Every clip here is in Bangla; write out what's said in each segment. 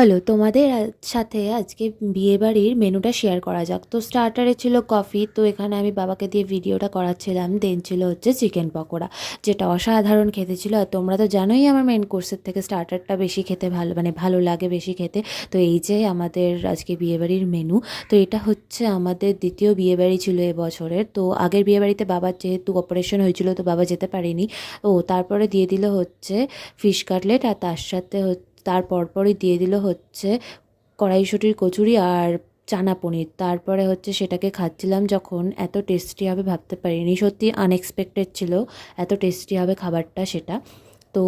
হ্যালো, তোমাদের সাথে আজকে বিয়েবাড়ির মেনুটা শেয়ার করা যাক। তো স্টার্টারে ছিল কফি, তো এখানে আমি বাবাকে দিয়ে ভিডিওটা করাচ্ছিলাম। দেন ছিল হচ্ছে চিকেন পকোড়া, যেটা অসাধারণ খেতে ছিল। আর তোমরা তো জানোই আমার মেন কোর্সের থেকে স্টার্টারটা বেশি খেতে ভালো, মানে ভালো লাগে বেশি খেতে। তো এই যে আমাদের আজকে বিয়েবাড়ির মেনু। তো এটা হচ্ছে আমাদের দ্বিতীয় বিয়েবাড়ি ছিল এবছরের। তো আগের বিয়েবাড়িতে বাবার যেহেতু অপারেশন হয়েছিল, তো বাবা যেতে পারেনি। তারপরে দিয়ে দিল হচ্ছে ফিশ কাটলেট, আর তার সাথে তার পরপরই দিয়ে দিল হচ্ছে কড়াইশুঁটির কচুরি আর চানা পনির। তারপরে হচ্ছে সেটাকে খাচ্ছিলাম যখন, এত টেস্টি হবে ভাবতে পারিনি, সত্যি আনএক্সপেক্টেড ছিল এত টেস্টি হবে খাবারটা সেটা। তো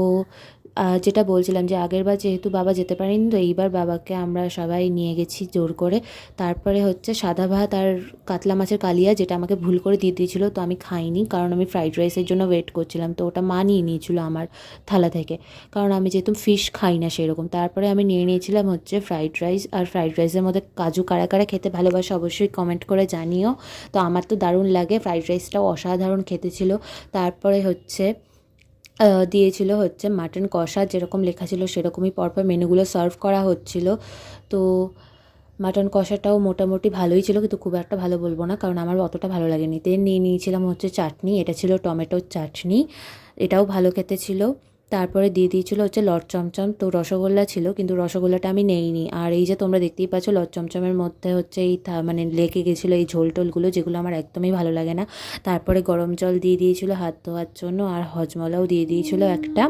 যেটা বলছিলাম যে আগেরবার যেহেতু বাবা যেতে পারেনি, তো এইবার বাবাকে আমরা সবাই নিয়ে গেছি জোর করে। তারপরে হচ্ছে সাদা ভাত আর কাতলা মাছের কালিয়া, যেটা আমাকে ভুল করে দিয়ে দিয়েছিল, তো আমি খাইনি কারণ আমি ফ্রাইড রাইসের জন্য ওয়েট করছিলাম। তো ওটা মা নিয়ে নিয়েছিল আমার থালা থেকে, কারণ আমি যেহেতু ফিশ খাই না সেরকম। তারপরে আমি নিয়ে নিয়েছিলাম হচ্ছে ফ্রাইড রাইস, আর ফ্রাইড রাইসের মধ্যে কাজু কারা কারা খেতে ভালোবাসে অবশ্যই কমেন্ট করে জানিও। তো আমার তো দারুণ লাগে, ফ্রাইড রাইসটাও অসাধারণ খেতে ছিল। তারপরে হচ্ছে দিয়েছিল হচ্ছে মাটন কষা, যেরকম লেখা ছিল সেরকমই পরপর মেনুগুলো সার্ভ করা হচ্ছিল। তো মাটন কষাটাও মোটামুটি ভালোই ছিল, কিন্তু খুব একটা ভালো বলবো না কারণ আমার অতটা ভালো লাগেনি। তেল নিয়ে নিয়েছিলাম হচ্ছে চাটনি, এটা ছিল টমেটোর চাটনি, এটাও ভালো খেতে ছিল। তারপরে দিয়ে দিয়েছিলো হচ্ছে লট চমচম, তো রসগোল্লা ছিল কিন্তু রসগোল্লাটা আমি নেইনি। আর এই যে তোমরা দেখতেই পাচ্ছ লট চমচমের মধ্যে হচ্ছে এই মানে লেগে গেছিলো এই ঝোল টোলগুলো, যেগুলো আমার একদমই ভালো লাগে না। তারপরে গরম জল দিয়ে দিয়েছিলো হাত ধোয়ার জন্য, আর হজমলাও দিয়ে দিয়েছিলো একটা।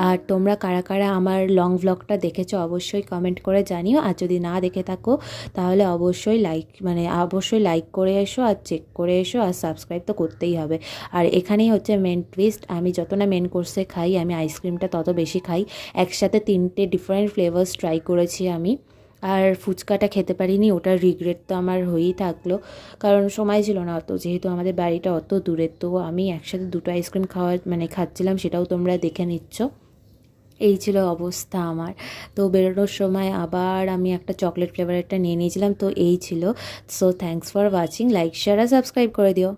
আর তোমরা কারা কারা আমার লং ভ্লগটা দেখেছো অবশ্যই কমেন্ট করে জানিও। আর যদি না দেখে থাকো তাহলে অবশ্যই লাইক করে এসো, আর চেক করে এসো, আর সাবস্ক্রাইব তো করতেই হবে। আর এখানেই হচ্ছে মেন টুইস্ট, আমি যত না মেন কোর্সে খাই, আমি আইসক্রিমটা তত বেশি খাই। একসাথে 3টে ডিফারেন্ট ফ্লেভার্স ট্রাই করেছি আমি। আর ফুচকাটা খেতে পারিনি, ওটার রিগ্রেট তো আমার হয়েই থাকলো, কারণ সময় ছিল না অত, যেহেতু আমাদের বাড়িটা অত দূরে। তো আমি একসাথে 2টো আইসক্রিম খাচ্ছিলাম, সেটাও তোমরা দেখে নিচ্ছ। এই ছিল অবস্থা আমার। তো বেরোনোর সময় আবার আমি একটা চকলেট ফ্লেভারেরটা নিয়ে নিয়েছিলাম। তো এই ছিল। So thanks for watching, like share আর সাবস্ক্রাইব করে দিও।